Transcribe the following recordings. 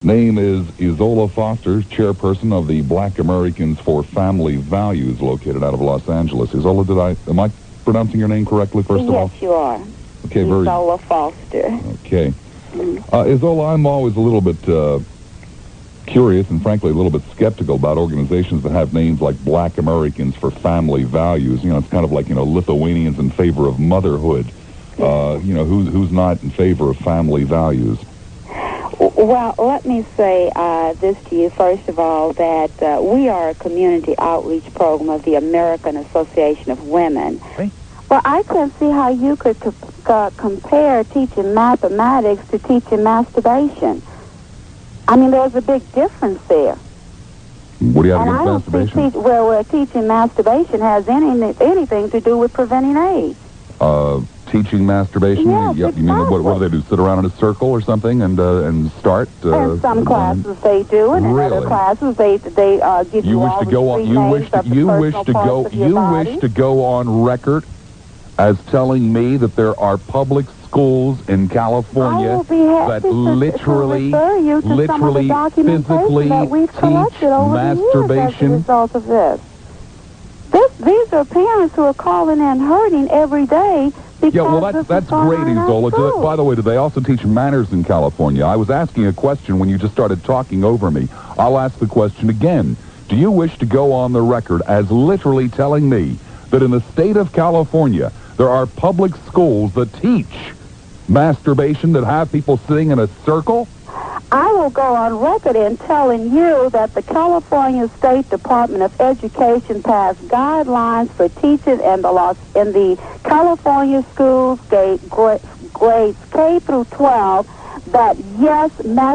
Name is Isola Foster, chairperson of the Black Americans for Family Values, located out of Los Angeles. Isola, am I pronouncing your name correctly, first of all? Yes, you are. Okay, Isola Foster. Okay. Isola, I'm always a little bit curious and, frankly, a little bit skeptical about organizations that have names like Black Americans for Family Values. You know, it's kind of like, Lithuanians in favor of motherhood. Who's not in favor of family values? Well, let me say this to you, first of all, that we are a community outreach program of the American Association of Women. Hey. Well, I can't see how you could compare teaching mathematics to teaching masturbation. I mean, there's a big difference there. What do you have against masturbation? Where teaching masturbation has anything to do with preventing AIDS. Teaching masturbation? Yes, You mean, what do they do? Sit around in a circle or something and start? In some classes they do, and in other classes they give you all the names of the personal parts of your body. You wish to go on record as telling me that there are public schools in California that literally physically teach masturbation? As a result of this. These are parents who are calling in hurting every day. Yeah, well, that's great, Isola. By the way, do they also teach manners in California? I was asking a question when you just started talking over me. I'll ask the question again. Do you wish to go on the record as literally telling me that in the state of California there are public schools that teach masturbation, that have people sitting in a circle? I will go on record in telling you that the California State Department of Education passed guidelines for teaching in the California schools, grades K through 12, that yes,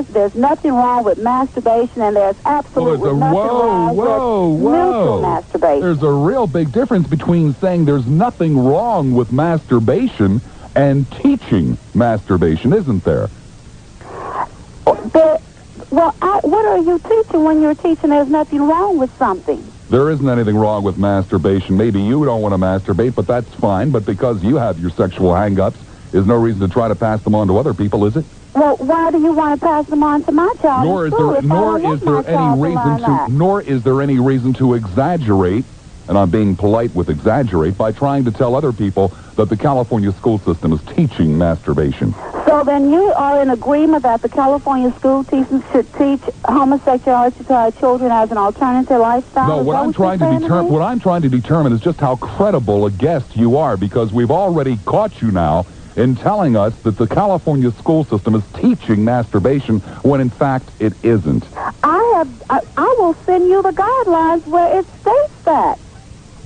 there's nothing wrong with masturbation, and there's absolutely nothing wrong with neutral masturbation. There's a real big difference between saying there's nothing wrong with masturbation and teaching masturbation, isn't there? What are you teaching when you're teaching there's nothing wrong with something? There isn't anything wrong with masturbation. Maybe you don't want to masturbate, but that's fine. But because you have your sexual hang-ups, there's no reason to try to pass them on to other people, is it? Well, why do you want to pass them on to my child? Nor is there any reason to exaggerate, and I'm being polite with exaggerate, by trying to tell other people that the California school system is teaching masturbation. So then you are in agreement that the California school teachers should teach homosexuality to our children as an alternative lifestyle? No, what I'm trying to determine is just how credible a guest you are, because we've already caught you now in telling us that the California school system is teaching masturbation when in fact it isn't. I will send you the guidelines where it states that.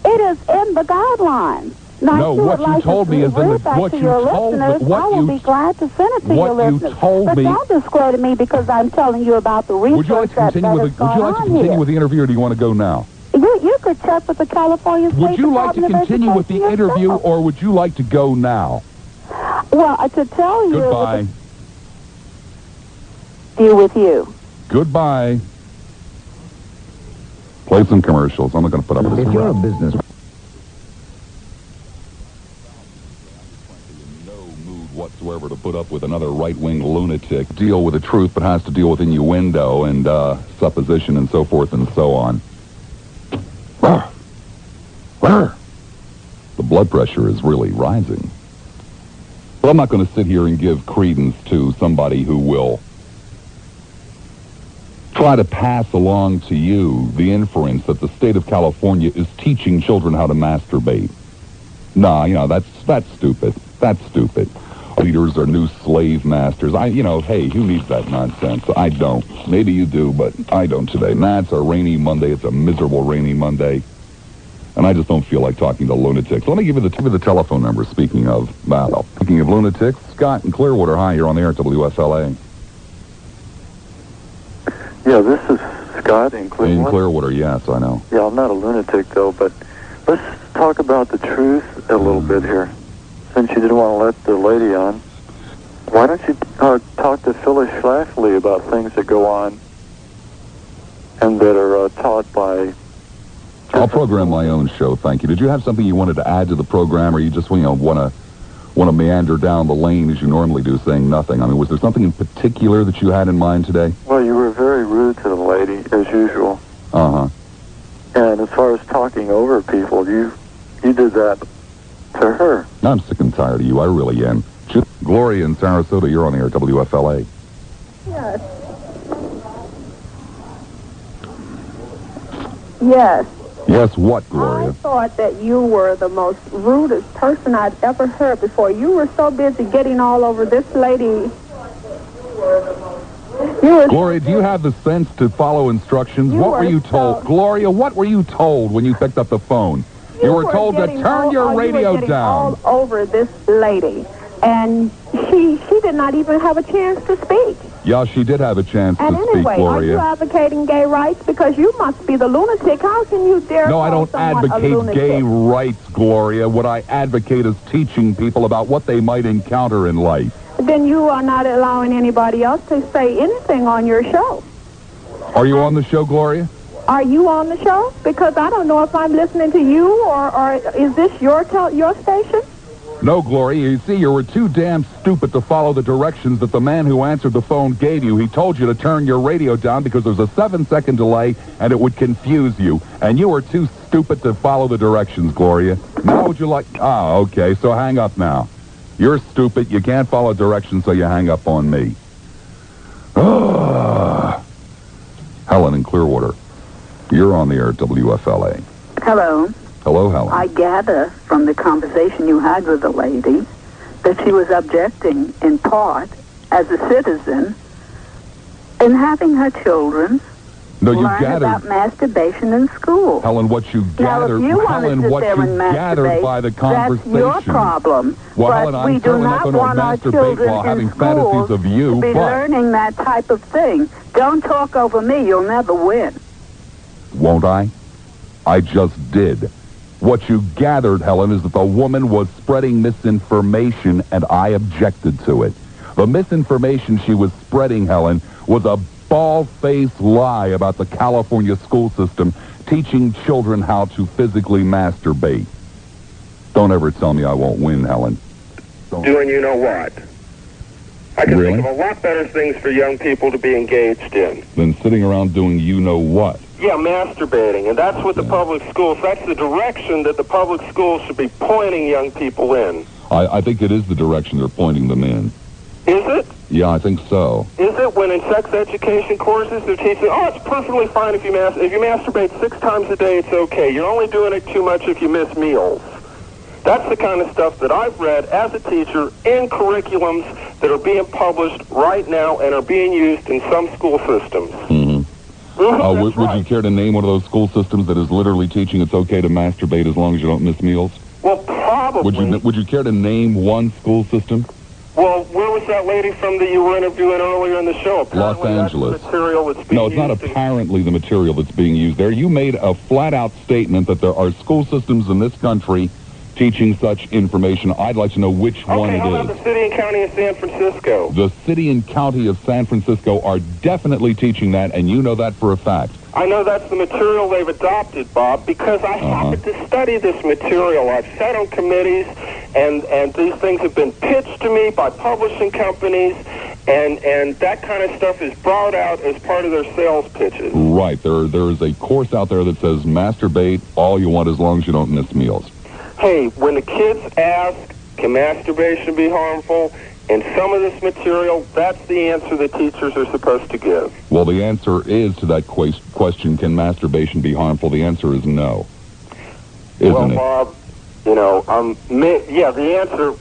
It is in the guidelines. Now, no, what you told me is in the what you told me. I will be glad to send it to your listeners. What you told me. But don't discredit me because I'm telling you about the research Would you like to continue with the interview, or do you want to go now? You could check with the California State Would you like to Department continue with the interview, or would you like to go now? Well, to tell you. Goodbye. Deal with you. Goodbye. Play some commercials. I'm not going to put up with this. If you're a business. Whatsoever to put up with another right-wing lunatic, deal with the truth, but has to deal with innuendo and supposition and so forth and so on. The blood pressure is really rising. But I'm not going to sit here and give credence to somebody who will try to pass along to you the inference that the state of California is teaching children how to masturbate. Nah, that's stupid. That's stupid. Leaders are new slave masters. Hey, who needs that nonsense? I don't. Maybe you do, but I don't today. It's a rainy Monday. It's a miserable rainy Monday. And I just don't feel like talking to lunatics. Let me give you the telephone number, speaking of lunatics. Scott in Clearwater. Hi, you're on the air at WFLA. Yeah, this is Scott in Clearwater. In Clearwater, yes, I know. Yeah, I'm not a lunatic, though, but let's talk about the truth a little bit here. Since you didn't want to let the lady on, why don't you talk to Phyllis Schlafly about things that go on and that are taught by... I'll program my own show, thank you. Did you have something you wanted to add to the program, or you just want to meander down the lane as you normally do, saying nothing? I mean, was there something in particular that you had in mind today? Well, you as usual. Uh-huh. And as far as talking over people, you did that to her. I'm sick and tired of you. I really am. Gloria in Sarasota, you're on the air, WFLA. Yes. Yes. Yes, what, Gloria? I thought that you were the most rudest person I'd ever heard before. You were so busy getting all over this lady. Gloria, do you have the sense to follow instructions? What were you told? Gloria, what were you told when you picked up the phone? You were told to turn your radio down. All over this lady. And she did not even have a chance to speak. Yeah, she did have a chance to speak, anyway, Gloria. are you advocating gay rights? Because you must be the lunatic. How can you dare No, I call don't someone a advocate lunatic? gay rights, Gloria. What I advocate is teaching people about what they might encounter in life. Then you are not allowing anybody else to say anything on your show. Are you on the show, Gloria? Are you on the show? Because I don't know if I'm listening to you or is this your station? No, Gloria. You see, you were too damn stupid to follow the directions that the man who answered the phone gave you. He told you to turn your radio down because there's a 7-second delay and it would confuse you. And you were too stupid to follow the directions, Gloria. Now would you like... Ah, okay, so hang up now. You're stupid. You can't follow directions, so you hang up on me. Helen in Clearwater. You're on the air at WFLA. Hello. Hello, Helen. I gather from the conversation you had with the lady that she was objecting, in part, as a citizen, in having her children learn about masturbation in school. Helen, what you gathered, now, if you Helen, want to what sit there you and gathered masturbate, by the conversation. That's your problem. Well, but Helen, I'm we do certainly not not going want to our masturbate children while having in schools fantasies of you, to be learning that type of thing. Don't talk over me. You'll never win. Won't I? I just did. What you gathered, Helen, is that the woman was spreading misinformation, and I objected to it. The misinformation she was spreading, Helen, was a bald-faced lie about the California school system teaching children how to physically masturbate. Don't ever tell me I won't win, Helen. Doing you know what? I can think of a lot better things for young people to be engaged in than sitting around doing you know what. Yeah, masturbating, and that's what the public schools, that's the direction that the public schools should be pointing young people in. I think it is the direction they're pointing them in. Is it? Yeah, I think so. Is it when in sex education courses they're teaching, it's perfectly fine if you masturbate 6 times a day, it's okay. You're only doing it too much if you miss meals. That's the kind of stuff that I've read as a teacher in curriculums that are being published right now and are being used in some school systems. Would you care to name one of those school systems that is literally teaching it's okay to masturbate as long as you don't miss meals? Well, probably. Would you care to name one school system? Well, where was that lady from that you were interviewing earlier in the show? Apparently Los Angeles. That's the material that's being no, it's not apparently the material that's being used there. You made a flat-out statement that there are school systems in this country teaching such information. I'd like to know which one it is. How about the city and county of San Francisco? The city and county of San Francisco are definitely teaching that, and you know that for a fact. I know that's the material they've adopted, Bob, because I happened to study this material. I've sat on committees, and these things have been pitched to me by publishing companies, and that kind of stuff is brought out as part of their sales pitches. Right. There is a course out there that says masturbate all you want as long as you don't miss meals. Hey, when the kids ask, can masturbation be harmful? In some of this material, that's the answer that teachers are supposed to give. Well, the answer is to that question, can masturbation be harmful? The answer is no. Isn't it? Bob, the answer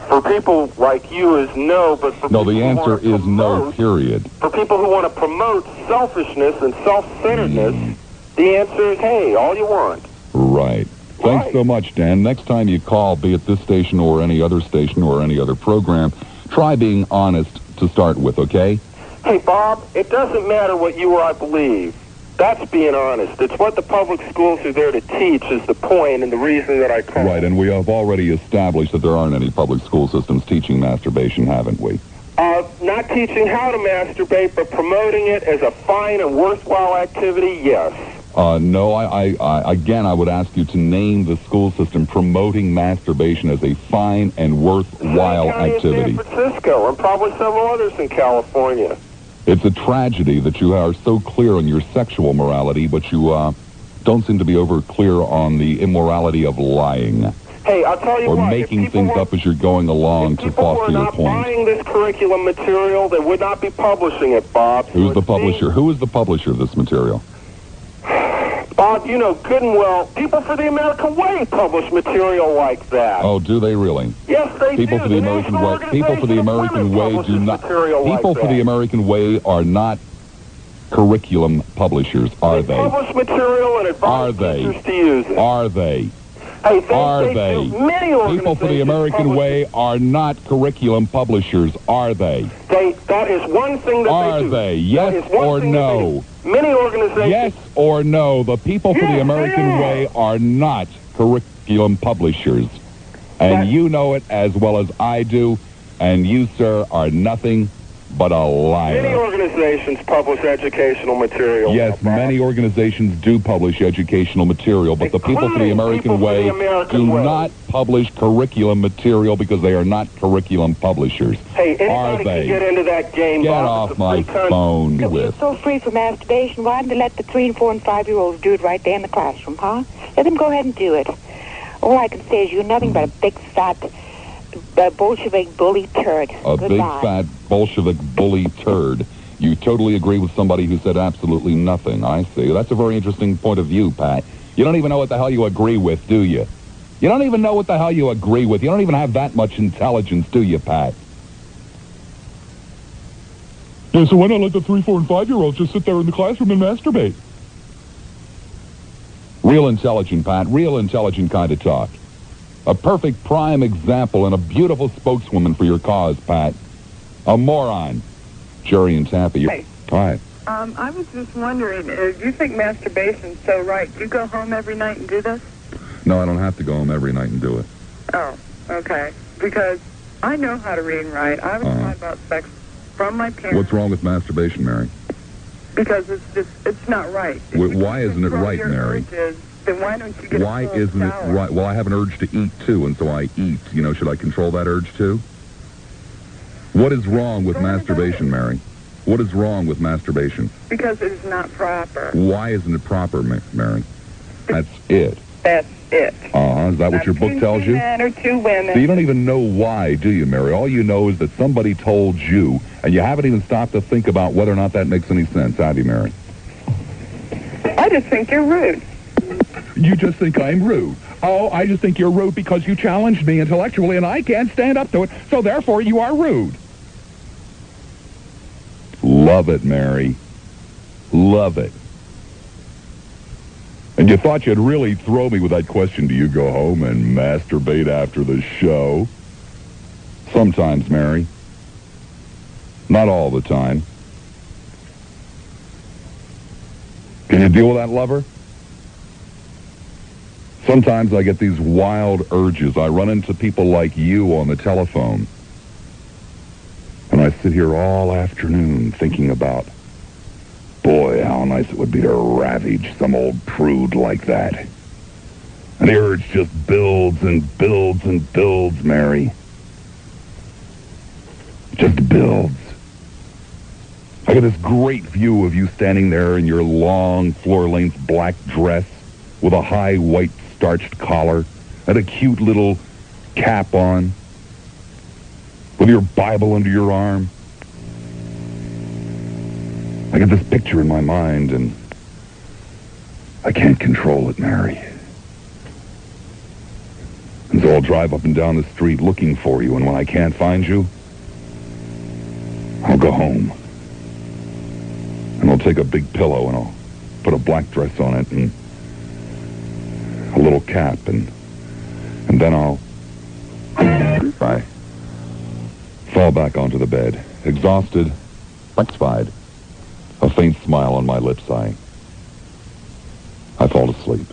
for people like you is no, but for people the answer who is no, period. For people who want to promote selfishness and self-centeredness, the answer is, hey, all you want. Right. Thanks so much, Dan. Next time you call, be it this station or any other station or any other program, try being honest to start with, okay? Hey, Bob, it doesn't matter what you or I believe. That's being honest. It's what the public schools are there to teach is the point and the reason that I call. Right, and we have already established that there aren't any public school systems teaching masturbation, haven't we? Not teaching how to masturbate, but promoting it as a fine and worthwhile activity, yes. No, I would ask you to name the school system promoting masturbation as a fine and worthwhile activity. San Francisco and probably several others in California. It's a tragedy that you are so clear on your sexual morality, but you don't seem to be over clear on the immorality of lying. Hey, I'll tell you or what. making things up as you're going along to foster your point. If people were not buying this curriculum material, they would not be publishing it, Bob. Who's the publisher? Who is the publisher of this material? Bob, you know good and well, People for the American Way publish material like that. Oh, do they really? Yes, they People do. For the American Way. People for the American Way do not. People for the American Way are not curriculum publishers, are they? They publish material and advise teachers to use it. Are they? Hey, are they? People for the American Way are not curriculum publishers, are they? That is one thing that are they do. Are they? Yes or no? Many organizations... Yes or no? The People for the American Way are not curriculum publishers. And you know it as well as I do, and you, sir, are nothing but a liar. Many organizations publish educational material. Yes, many organizations do publish educational material, but the People for the American Way do not publish curriculum material because they are not curriculum publishers. Hey, anybody can get into that game. Get off my phone with. You're so free for masturbation. Why didn't they let the 3-, 4-, and 5-year-olds do it right there in the classroom, huh? Let them go ahead and do it. All I can say is you're nothing but a big, fat... Bolshevik bully turd. A big, fat Bolshevik bully turd. You totally agree with somebody who said absolutely nothing. I see. That's a very interesting point of view, Pat. You don't even know what the hell you agree with, do you? You don't even know what the hell you agree with. You don't even have that much intelligence, do you, Pat? Yeah, so why not let the 3-, 4-, and 5-year-olds just sit there in the classroom and masturbate? Real intelligent, Pat. Real intelligent kind of talk. A perfect prime example and a beautiful spokeswoman for your cause, Pat. A moron. Jerry and Tampa. Hey. Hi. I was just wondering, do you think masturbation's so right? Do you go home every night and do this? No, I don't have to go home every night and do it. Oh, okay. Because I know how to read and write. I was taught about sex from my parents. What's wrong with masturbation, Mary? Because it's not right. Why isn't it right, Mary? Then why don't you get Why isn't it right? Well, I have an urge to eat, too, and so I eat. You know, should I control that urge, too? What is wrong with masturbation, Mary? What is wrong with masturbation? Because it is not proper. Why isn't it proper, Mary? That's it. That's it. Is that what your book tells you? 2 men or 2 women. So you don't even know why, do you, Mary? All you know is that somebody told you, and you haven't even stopped to think about whether or not that makes any sense, have you, Mary? I just think you're rude. You just think I'm rude. Oh, I just think you're rude because you challenged me intellectually and I can't stand up to it, so therefore you are rude. Love it, Mary. Love it. And you thought you'd really throw me with that question, do you go home and masturbate after the show? Sometimes, Mary. Not all the time. Can you deal with that, lover? Sometimes I get these wild urges. I run into people like you on the telephone. And I sit here all afternoon thinking about, boy, how nice it would be to ravage some old prude like that. And the urge just builds and builds and builds, Mary. Just builds. I get this great view of you standing there in your long, floor-length black dress with a high white starched collar and a cute little cap on with your Bible under your arm. I get this picture in my mind and I can't control it, Mary. And so I'll drive up and down the street looking for you, and when I can't find you, I'll go home. And I'll take a big pillow and I'll put a black dress on it and a little cap, and then I fall back onto the bed, exhausted, satisfied, a faint smile on my lips. I fall asleep.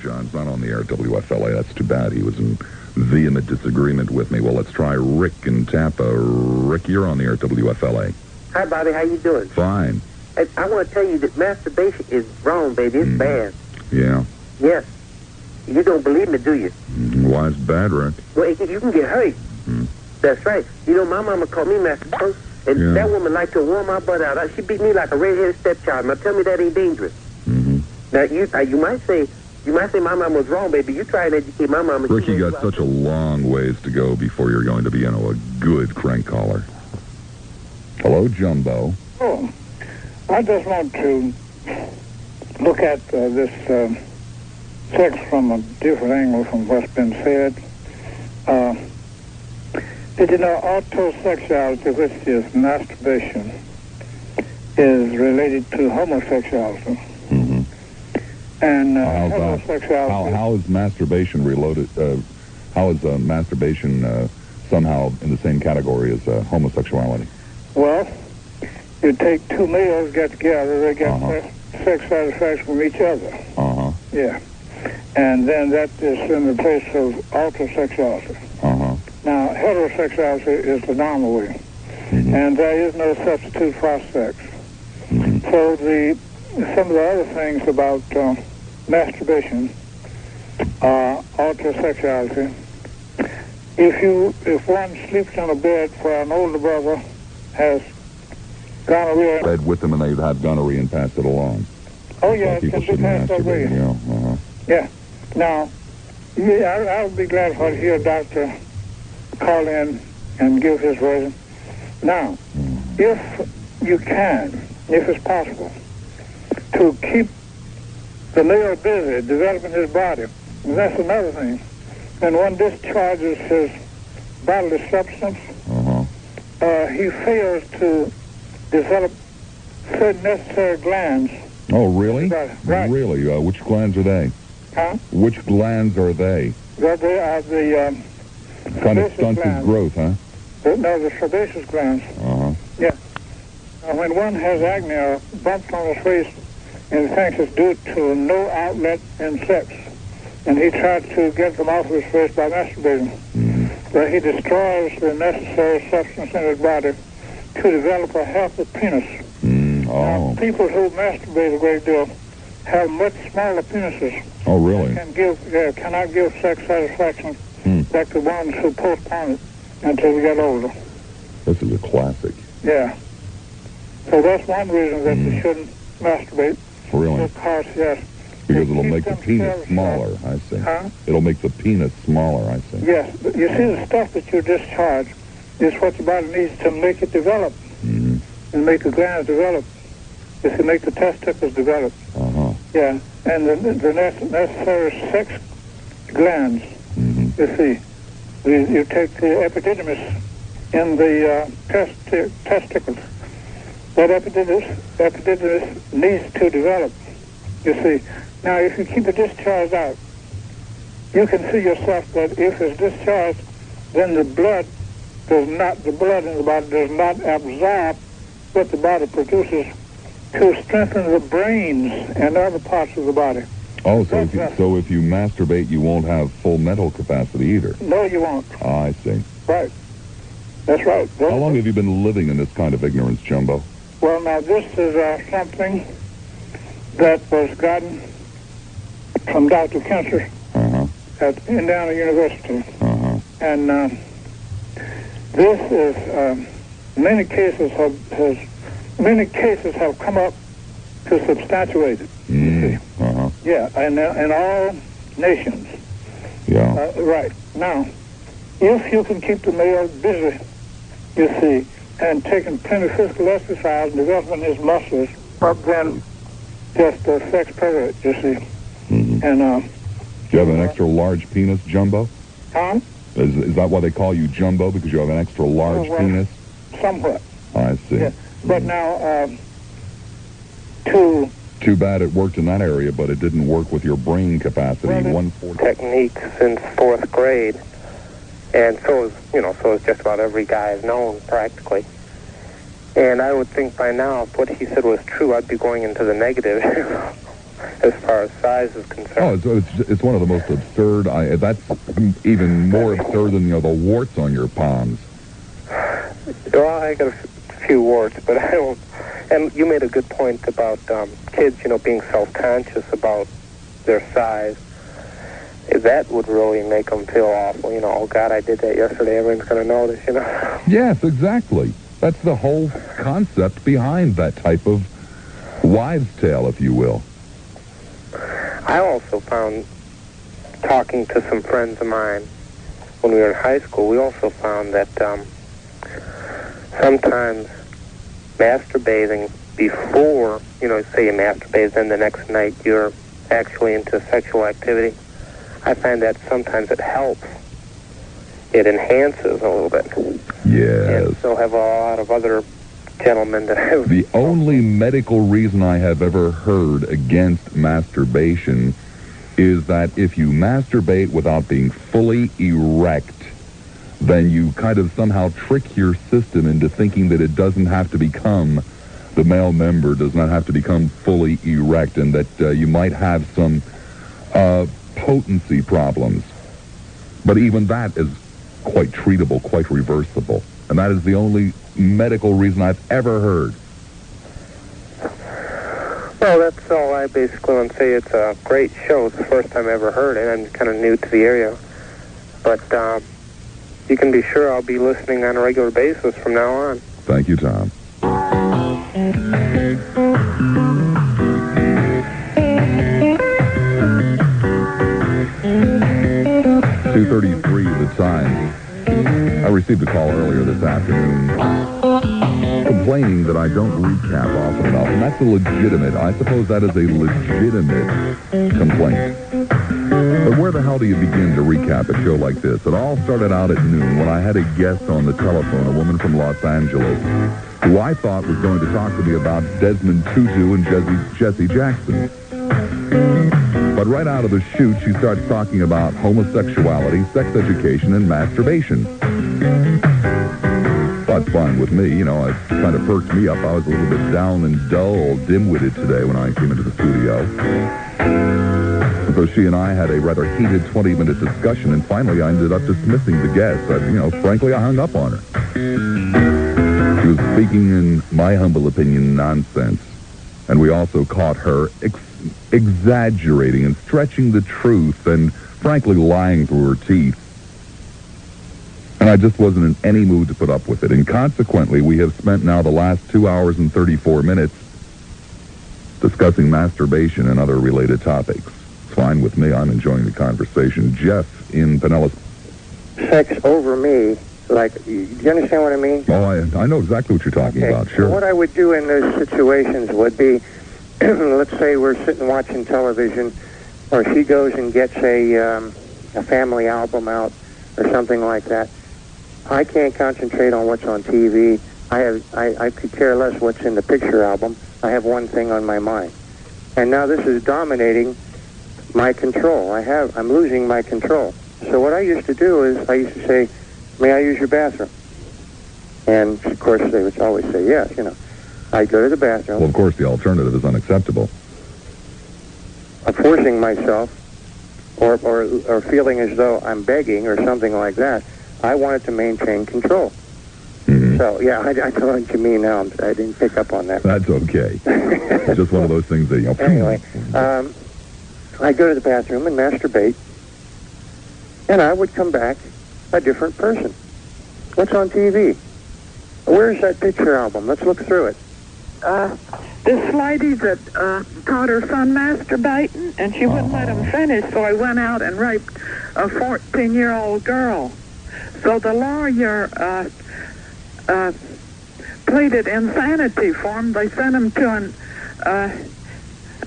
John John's not on the air at WFLA. That's too bad. He was in vehement disagreement with me. Well, let's try Rick in Tampa. Rick, you're on the air at WFLA. Hi, Bobby. How you doing? Fine. I want to tell you that masturbation is wrong, baby. It's bad. Yeah. Yes. You don't believe me, do you? Why is bad, Rick? Well, you can get hurt. That's right. You know, my mama called me masturbating, and that woman liked to warm my butt out. She beat me like a red-headed stepchild. Now, tell me that ain't dangerous. Now, you might say my mama was wrong, baby. You try and educate my mama. Rick, you got such a long ways to go before you're going to be, a good crank caller. Hello, Jumbo. Oh, I just want to look at this sex from a different angle from what's been said. Did you know autosexuality, which is masturbation, is related to homosexuality? And heterosexuality. How is masturbation related? How is masturbation somehow in the same category as homosexuality? Well, you take two males get together, they get sex satisfaction from each other. Yeah. And then that is in the place of autosexuality. Now, heterosexuality is the normal way. And there is no substitute for sex. So some of the other things about masturbation are autosexuality. If one sleeps on a bed where an older brother has gonorrhea... Bed with them and they've had gonorrhea and passed it along. Oh, yeah, it can be passed away. Yeah. Now, I would be glad to hear a doctor call in and give his version. Now, if you can, if it's possible, to keep the male busy developing his body, and that's another thing. And one discharges his bodily substance, he fails to develop certain necessary glands. Oh, really? Right. Really? Which glands are they? Huh? Which glands are they? Well, they are the kind of stunted glands. Growth, huh? No, the sebaceous glands. Yeah. When one has acne or bumps on his face and he thinks it's due to no outlet in sex, and he tried to get them off of his face by masturbating, but he destroys the necessary substance in his body to develop a healthy penis. Now, people who masturbate a great deal have much smaller penises. Oh, really? Cannot give sex satisfaction like the ones who postpone it until they get older. This is a classic. Yeah. So that's one reason that you shouldn't masturbate. Really? Because, yes. Because it'll make the penis smaller, I see. Huh? It'll make the penis smaller, I see. Yes. But you see, the stuff that you discharge is what your body needs to make it develop. And make the glands develop. Is to make the testicles develop. Yeah. And the necessary sex glands, you see. You take the epididymis in the testicles. That epididymis needs to develop, you see. Now, if you keep it discharged out, you can see yourself that if it's discharged, then the blood in the body does not absorb what the body produces to strengthen the brains and other parts of the body. Oh, so if you masturbate, you won't have full mental capacity either? No, you won't. I see. Right. That's right. How long have you been living in this kind of ignorance, Jumbo? Well, now, this is something that was gotten from Dr. Kensher at Indiana University. And this is, many cases have come up to substantiate it. Yeah, and in all nations. Yeah. Right. Now, if you can keep the male busy, you see, and taking plenty of physical exercise and developing his muscles, then just a sex pervert, you see. And do you have an extra large penis, Jumbo? Huh? Is that why they call you Jumbo, because you have an extra large penis? Somewhat. I see. Yeah. But now, Too bad it worked in that area, but it didn't work with your brain capacity. Technique since 4th grade, and so is just about every guy I've known, practically. And I would think by now, if what he said was true, I'd be going into the negative. as far as size is concerned. Oh, it's one of the most absurd. That's even more absurd than the warts on your palms. Well, I got a few warts, but I don't. And you made a good point about kids, being self-conscious about their size. That would really make them feel awful. Oh, God, I did that yesterday. Everyone's going to notice, Yes, exactly. That's the whole concept behind that type of wives' tale, if you will. I also found, talking to some friends of mine when we were in high school, we also found that sometimes masturbating before, say you masturbate, then the next night you're actually into sexual activity. I find that sometimes it helps. It enhances a little bit. Yes. And so have a lot of other gentlemen that have... The only medical reason I have ever heard against masturbation is that if you masturbate without being fully erect, then you kind of somehow trick your system into thinking that it doesn't have to become, the male member does not have to become fully erect, and that you might have some potency problems. But even that is quite treatable, quite reversible. And that is the only medical reason I've ever heard. Well, that's all I basically want to say. It's a great show. It's the first time I ever heard it. I'm kind of new to the area. But you can be sure I'll be listening on a regular basis from now on. Thank you, Tom. 2:33 the time. I received a call earlier this afternoon complaining that I don't recap often enough, and that's a legitimate, I suppose that is a legitimate complaint. But where the hell do you begin to recap a show like this? It all started out at noon when I had a guest on the telephone, a woman from Los Angeles, who I thought was going to talk to me about Desmond Tutu and Jesse Jackson. But right out of the chute, she starts talking about homosexuality, sex education, and masturbation. That's fine with me. It kind of perked me up. I was a little bit down and dull, dim-witted today when I came into the studio. So she and I had a rather heated 20-minute discussion, and finally I ended up dismissing the guest. Frankly, I hung up on her. She was speaking, in my humble opinion, nonsense. And we also caught her exaggerating and stretching the truth and, frankly, lying through her teeth. And I just wasn't in any mood to put up with it. And consequently, we have spent now the last 2 hours and 34 minutes discussing masturbation and other related topics. It's fine with me. I'm enjoying the conversation. Jeff in Pinellas. Sex over me. Do you understand what I mean? Oh, I know exactly what you're talking about, sure. So what I would do in those situations would be, let's say we're sitting watching television, or she goes and gets a family album out, or something like that. I can't concentrate on what's on TV. I could care less what's in the picture album. I have one thing on my mind. And now this is dominating my control. I'm losing my control. So what I used to do is, I used to say, may I use your bathroom? And, of course, they would always say yes, I'd go to the bathroom. Well, of course, the alternative is unacceptable. I'm forcing myself, or feeling as though I'm begging or something like that. I wanted to maintain control. Mm-hmm. So, yeah, I know what you mean now. I didn't pick up on that. That's okay. It's just one of those things that, Anyway, I'd go to the bathroom and masturbate, and I would come back a different person. What's on TV? Where's that picture album? Let's look through it. This lady that taught her son masturbating, and she wouldn't let him finish, so I went out and raped a 14-year-old girl. So the lawyer pleaded insanity for him. They sent him to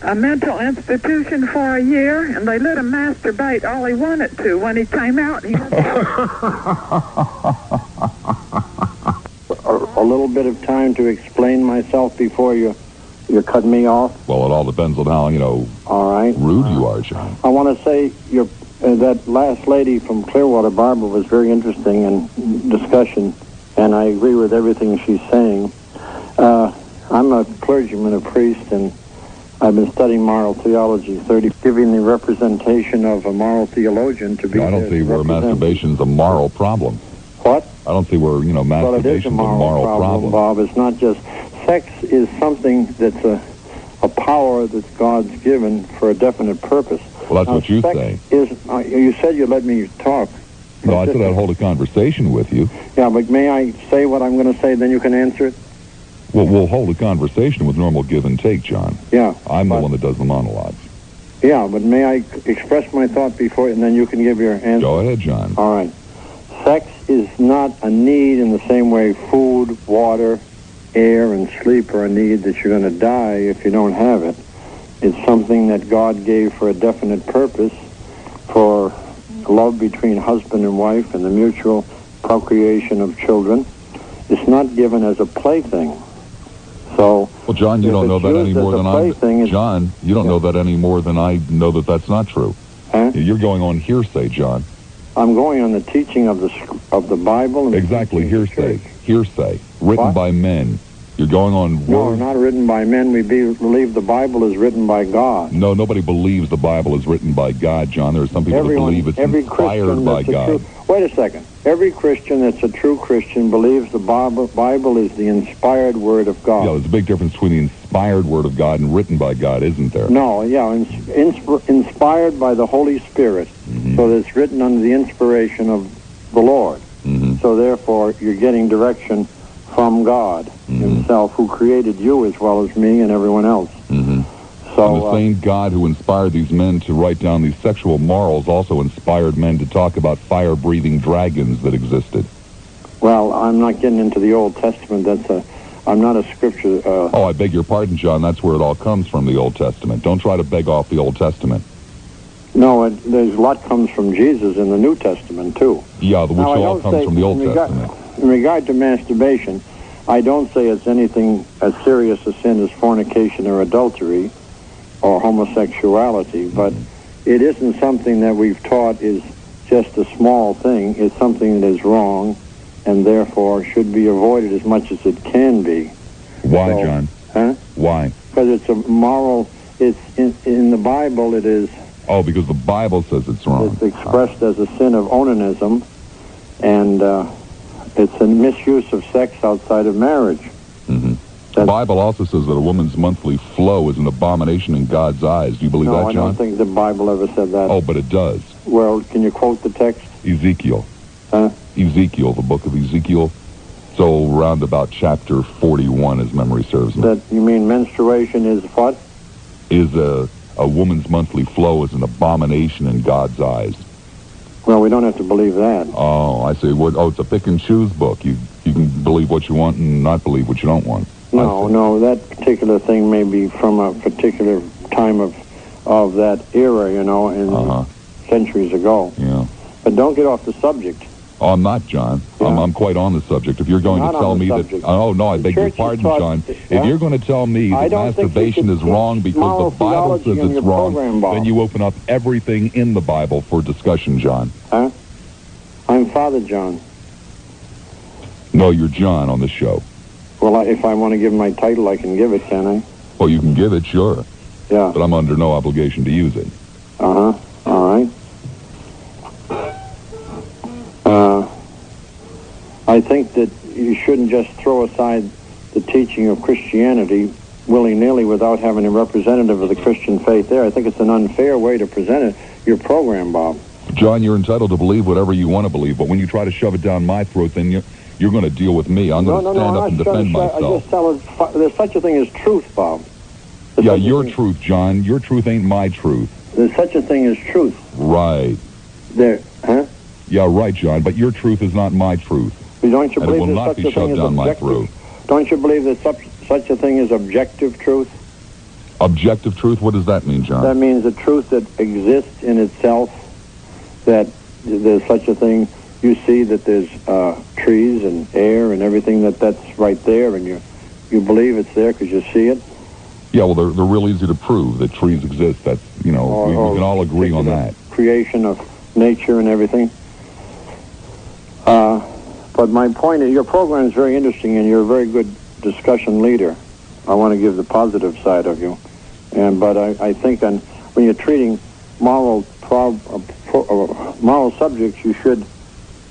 a mental institution for a year, and they let him masturbate all he wanted to. When he came out, he a little bit of time to explain myself before you cut me off? Well, it all depends on how, all right, rude you are, John. I want to say that last lady from Clearwater, Barbara, was very interesting in discussion, and I agree with everything she's saying. I'm a clergyman, a priest, and I've been studying moral theology, giving the representation of a moral theologian to be. No, I don't see where masturbation's a moral problem. What? I don't see where, masturbation's well, it is a moral problem, Bob. It's not just... Sex is something that's a power that God's given for a definite purpose. Well, that's what you say. You said you'd let me talk. No, I said I'd hold a conversation with you. Yeah, but may I say what I'm going to say, then you can answer it? Well, we'll hold a conversation with normal give and take, John. Yeah. I'm the one that does the monologues. Yeah, but may I express my thought before, and then you can give your answer? Go ahead, John. All right. Sex is not a need in the same way food, water, air, and sleep are a need that you're going to die if you don't have it. It's something that God gave for a definite purpose, for love between husband and wife and the mutual procreation of children. It's not given as a plaything. So, well, John, you don't know that any more than I. John, you don't know that any more than I know that that's not true. Huh? You're going on hearsay, John. I'm going on the teaching of the Bible. And exactly, hearsay. Hearsay, written by men. You're going on words. No, not written by men. We believe the Bible is written by God. No, nobody believes the Bible is written by God, John. There are some people that believe it's inspired by God. Wait a second. Every Christian that's a true Christian believes the Bible is the inspired Word of God. Yeah, there's a big difference between the inspired Word of God and written by God, isn't there? No, yeah, inspired by the Holy Spirit, so that it's written under the inspiration of the Lord. So therefore, you're getting direction from God Himself, who created you as well as me and everyone else. So, and the same God who inspired these men to write down these sexual morals also inspired men to talk about fire-breathing dragons that existed. Well, I'm not getting into the Old Testament. I'm not a scripture... oh, I beg your pardon, John. That's where it all comes from, the Old Testament. Don't try to beg off the Old Testament. No, there's a lot comes from Jesus in the New Testament, too. Yeah, which all comes from the Old Testament. In regard to masturbation, I don't say it's anything as serious a sin as fornication or adultery or homosexuality, but it isn't something that we've taught is just a small thing. It's something that is wrong and therefore should be avoided as much as it can be. Why, John? Huh? Why? Because it's a moral... It's in the Bible it is... Oh, because the Bible says it's wrong. It's expressed as a sin of onanism, and it's a misuse of sex outside of marriage. The Bible also says that a woman's monthly flow is an abomination in God's eyes. Do you believe that, John? No, I don't think the Bible ever said that. Oh, but it does. Well, can you quote the text? Ezekiel. Huh? Ezekiel, the book of Ezekiel. So around about chapter 41, as memory serves me. That you mean menstruation is what? Is a woman's monthly flow is an abomination in God's eyes. Well, we don't have to believe that. Oh, I see. Oh, it's a pick and choose book. You can believe what you want and not believe what you don't want. No, that particular thing may be from a particular time of that era, and centuries ago. Yeah. But don't get off the subject. Oh, I'm not, John. Yeah. I'm quite on the subject. If you're going to tell me that... Oh, no, I beg your pardon, John. If you're going to tell me that masturbation is wrong because the Bible says it's wrong, then you open up everything in the Bible for discussion, John. Huh? I'm Father John. No, you're John on the show. Well, if I want to give my title, I can give it, can I? Well, you can give it, sure. Yeah. But I'm under no obligation to use it. All right. I think that you shouldn't just throw aside the teaching of Christianity willy-nilly without having a representative of the Christian faith there. I think it's an unfair way to present your program, Bob. John, you're entitled to believe whatever you want to believe, but when you try to shove it down my throat, then you're going to deal with me. I'm going to stand up and defend myself. I just tell it, there's such a thing as truth, Bob. Yeah, your truth, John. Your truth ain't my truth. There's such a thing as truth. Right. There, huh? Yeah, right, John, but your truth is not my truth. Don't you and it will believe not be shoved down my throat. Don't you believe that such a thing is objective truth? Objective truth? What does that mean, John? That means the truth that exists in itself, that there's such a thing. You see that there's trees and air and everything that's right there, and you believe it's there because you see it? Yeah, well, they're real easy to prove that trees exist. That's, we can all agree on that. Creation of nature and everything. But my point is, your program is very interesting, and you're a very good discussion leader. I want to give the positive side of you. But I think when you're treating moral subjects, you should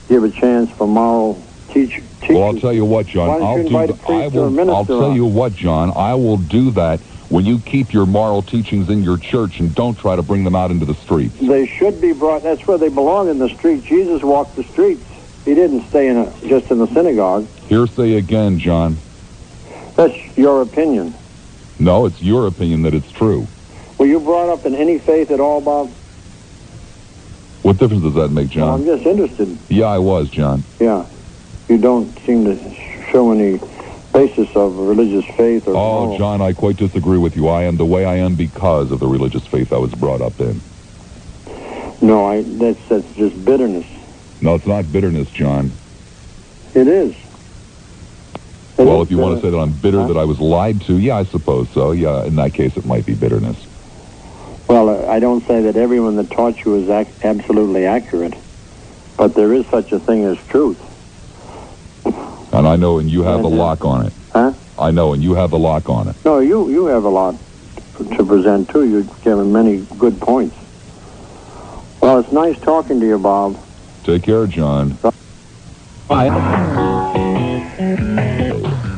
give a chance for moral teachers. Well, I'll tell you what, John. I'll tell you what, John. I will do that when you keep your moral teachings in your church and don't try to bring them out into the streets. They should be brought. That's where they belong, in the street. Jesus walked the streets. He didn't stay just in the synagogue. Hearsay again, John. That's your opinion. No, it's your opinion that it's true. Were you brought up in any faith at all, Bob? What difference does that make, John? Well, I'm just interested. Yeah, I was, John. Yeah. You don't seem to show any basis of religious faith or moral. John, I quite disagree with you. I am the way I am because of the religious faith I was brought up in. No, that's just bitterness. No, it's not bitterness, John. It is. Well, if you want to say that I'm bitter that I was lied to, yeah, I suppose so. Yeah, in that case, it might be bitterness. Well, I don't say that everyone that taught you is absolutely accurate, but there is such a thing as truth. And I know, and you have a lock on it. Huh? I know, and you have a lock on it. No, you have a lot to present, too. You've given many good points. Well, it's nice talking to you, Bob. Take care, John. Bye.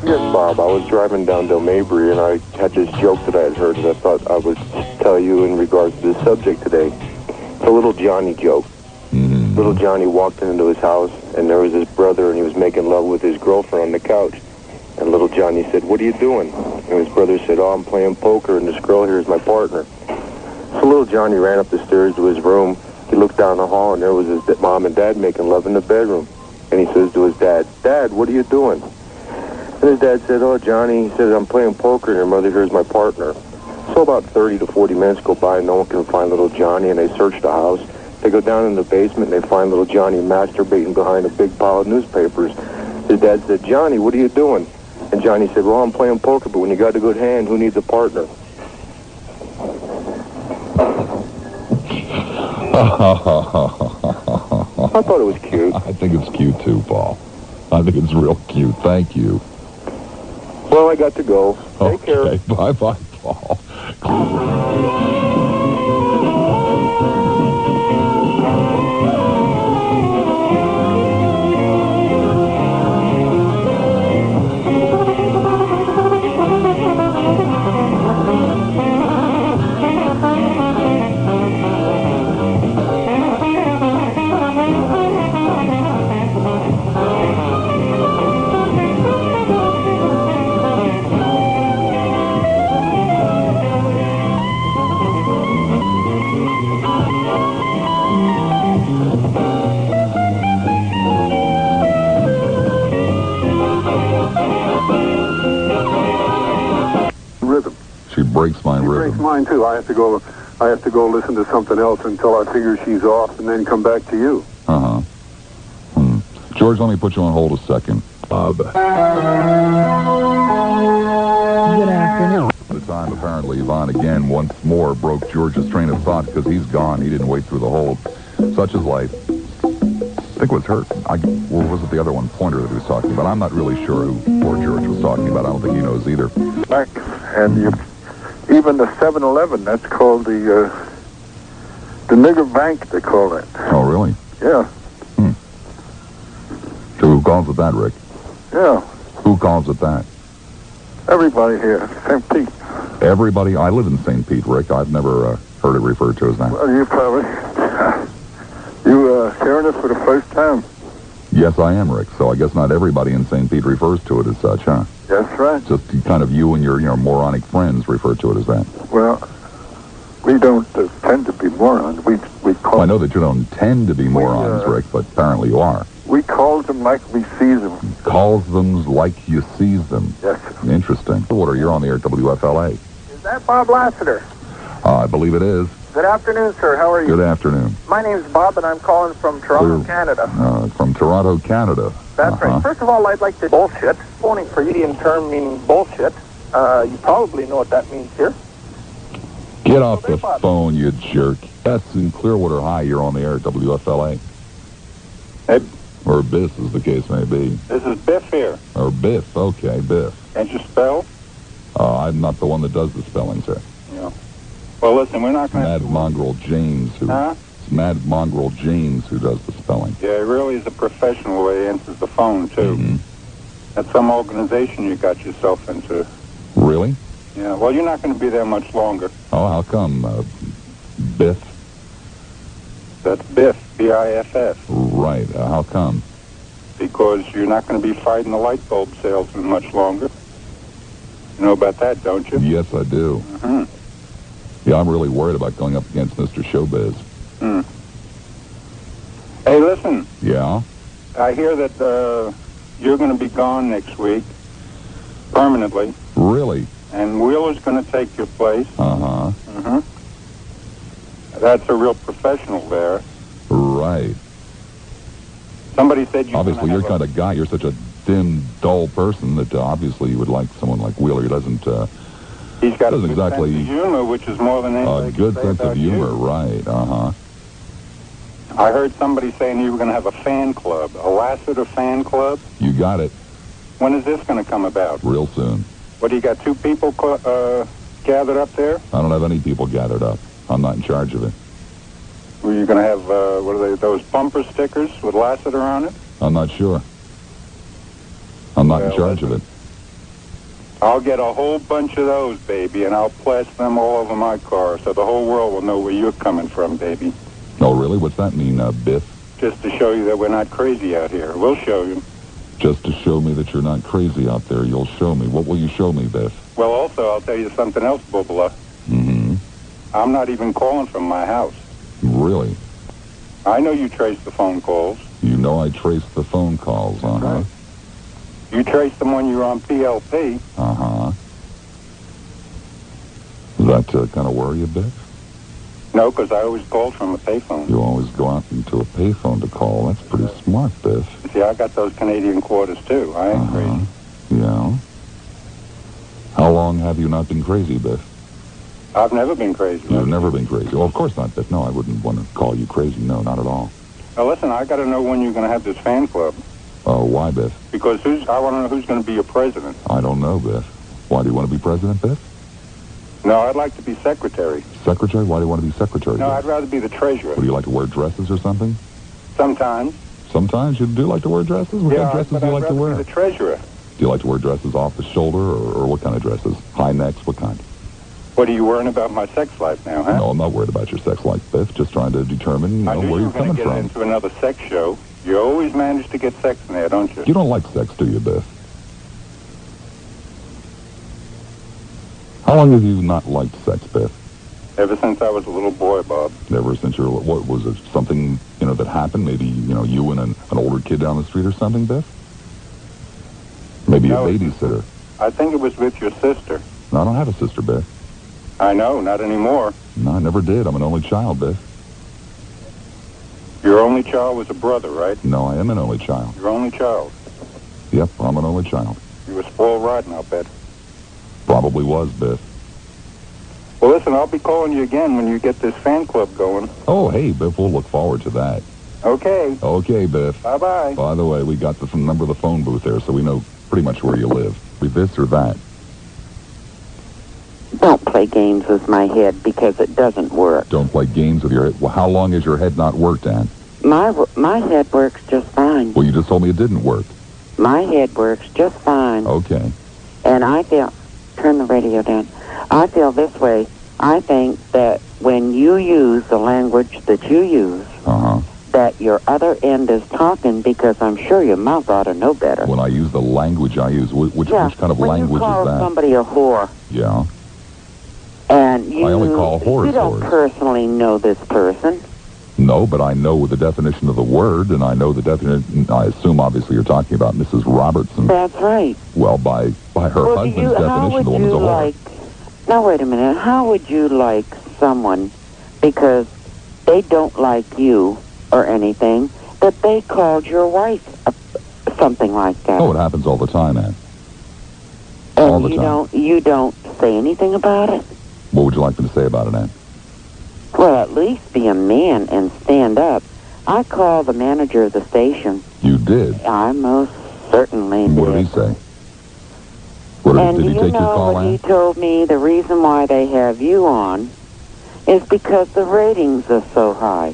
Yes, Bob. I was driving down Del Mabry, and I had this joke that I had heard that I thought I would tell you in regards to the subject today. It's a little Johnny joke. Mm-hmm. Little Johnny walked into his house, and there was his brother, and he was making love with his girlfriend on the couch. And little Johnny said, "What are you doing?" And his brother said, "Oh, I'm playing poker, and this girl here is my partner." So little Johnny ran up the stairs to his room. He looked down the hall, and there was his mom and dad making love in the bedroom. And he says to his dad, "Dad, what are you doing?" And his dad said, "Oh, Johnny," he said, "I'm playing poker, and your mother here is my partner." So about 30 to 40 minutes go by, and no one can find little Johnny, and they search the house. They go down in the basement, and they find little Johnny masturbating behind a big pile of newspapers. His dad said, "Johnny, what are you doing?" And Johnny said, "Well, I'm playing poker, but when you got a good hand, who needs a partner?" I thought it was cute. I think it's cute, too, Paul. I think it's real cute. Thank you. Well, I got to go. Take care. Okay, bye-bye, Paul. Breaks my rhythm. Breaks mine too. I have to go listen to something else until I figure she's off, and then come back to you. George, let me put you on hold a second. Bob. Good afternoon. The time, apparently, Yvonne again once more broke George's train of thought because he's gone. He didn't wait through the hold. Such is life. I think it was her. Or was it the other one, Pointer, that he was talking about? I'm not really sure who poor George was talking about. I don't think he knows either. And even the 7-Eleven, that's called the nigger bank, they call it. Oh, really? Yeah. So who calls it that, Rick? Yeah. Who calls it that? Everybody here, St. Pete. Everybody? I live in St. Pete, Rick. I've never heard it referred to as that. Well, you probably... you hearing this for the first time? Yes, I am, Rick. So I guess not everybody in St. Pete refers to it as such, huh? That's right. Just kind of you and your moronic friends refer to it as that. Well, we don't tend to be morons. We call... Well, I know that you don't tend to be morons, Rick, but apparently you are. We calls them like we sees them. Calls them like you sees them. Yes. Interesting. Order, you're on the air at WFLA. Is that Bob Lassiter? I believe it is. Good afternoon, sir. How are you? Good afternoon. My name's Bob, and I'm calling from Toronto, Canada. From Toronto, Canada. That's right. First of all, I'd like to bullshit. Phoning for Indian term meaning bullshit. You probably know what that means here. Get off the phone, you jerk. That's in Clearwater High. You're on the air at WFLA. Ed? Or Biff, as the case may be. This is Biff here. Or Biff. Okay, Biff. Can't you spell? I'm not the one that does the spelling, sir. Yeah. Well, listen, we're not going to... Mad Mongrel James who... Huh? It's Mad Mongrel James who does the spelling. Yeah, it really is a professional way he answers the phone, too. Mm-hmm. That's some organization you got yourself into. Really? Yeah, well, you're not going to be there much longer. Oh, how come? Biff? That's Biff, B-I-F-F. Right. How come? Because you're not going to be fighting the light bulb salesman much longer. You know about that, don't you? Yes, I do. Mm-hmm. Yeah, I'm really worried about going up against Mr. Showbiz. Hmm. Hey, listen. Yeah? I hear that you're going to be gone next week, permanently. Really? And Wheeler's going to take your place. Uh-huh. Mm-hmm. That's a real professional there. Right. Somebody said you... Obviously, you're kind of guy. You're such a dim, dull person that obviously you would like someone like Wheeler. He doesn't... He's got a good exactly sense of humor, which is more than anything. A good sense of humor, right? Uh-huh. I heard somebody saying you were going to have a fan club, a Lassiter fan club. You got it. When is this going to come about? Real soon. What, do you got 2 people gathered up there? I don't have any people gathered up. I'm not in charge of it. Were you going to have, what are they, those bumper stickers with Lassiter on it? I'm not sure. I'm not in charge of it. I'll get a whole bunch of those, baby, and I'll plaster them all over my car so the whole world will know where you're coming from, baby. Oh, really? What's that mean, Biff? Just to show you that we're not crazy out here. We'll show you. Just to show me that you're not crazy out there, you'll show me. What will you show me, Biff? Well, also, I'll tell you something else, Bubala. Mm-hmm. I'm not even calling from my house. Really? I know you trace the phone calls. You know I trace the phone calls, uh-huh. Right. You traced them when you were on PLP. Uh-huh. Does that kind of worry you, Biff? No, because I always called from a payphone. You always go out into a payphone to call. That's pretty smart, Biff. See, I got those Canadian quarters, too. I ain't crazy. Yeah. How long have you not been crazy, Biff? I've never been crazy. You've never been crazy. Well, of course not, Biff. No, I wouldn't want to call you crazy. No, not at all. Now, listen, I got to know when you're going to have this fan club. Oh, why, Biff? Because I want to know who's going to be your president. I don't know, Biff. Why do you want to be president, Biff? No, I'd like to be secretary. Secretary? Why do you want to be secretary? No, Biff? I'd rather be the treasurer. Do you like to wear dresses or something? Sometimes. Sometimes you do like to wear dresses? What kind of dresses do you like to wear? Be the treasurer. Do you like to wear dresses off the shoulder, or what kind of dresses? High necks? What kind? What are you worrying about my sex life now, huh? No, I'm not worried about your sex life, Biff. Just trying to determine, where you're coming from. I knew you were going to get into another sex show. You always manage to get sex in there, don't you? You don't like sex, do you, Biff? How long have you not liked sex, Biff? Ever since I was a little boy, Bob. Ever since you were, what was it, something, that happened? Maybe, you and an older kid down the street or something, Biff? Maybe a babysitter. I think it was with your sister. No, I don't have a sister, Biff. I know, not anymore. No, I never did. I'm an only child, Biff. Your only child was a brother, right? No, I am an only child. Your only child? Yep, I'm an only child. You were spoiled rotten, I'll bet. Probably was, Biff. Well, listen, I'll be calling you again when you get this fan club going. Oh, hey, Biff, we'll look forward to that. Okay. Okay, Biff. Bye-bye. By the way, we got the number of the phone booth there, so we know pretty much where you live. Be this or that. Don't play games with my head because it doesn't work. Don't play games with your head. Well, how long has your head not worked, Ann? My head works just fine. Well, you just told me it didn't work. My head works just fine. Okay. And I feel... Turn the radio down. I feel this way. I think that when you use the language that you use, that your other end is talking because I'm sure your mouth ought to know better. When I use the language I use, which kind of language is that? When you call somebody a whore. Yeah. And I only call whores you don't personally know this person. No, but I know the definition of the word, and I know the definition. I assume, obviously, you're talking about Mrs. Robertson. That's right. Well, by her husband's definition, the woman's a whore. Now, wait a minute. How would you like someone, because they don't like you or anything, that they called your wife something like that? Oh, it happens all the time, Ann. And all the time. You don't say anything about it? What would you like me to say about it, Ann? Well, at least be a man and stand up. I called the manager of the station. You did? I most certainly did. What did he say? Did he take your call, Ann? He told me the reason why they have you on is because the ratings are so high.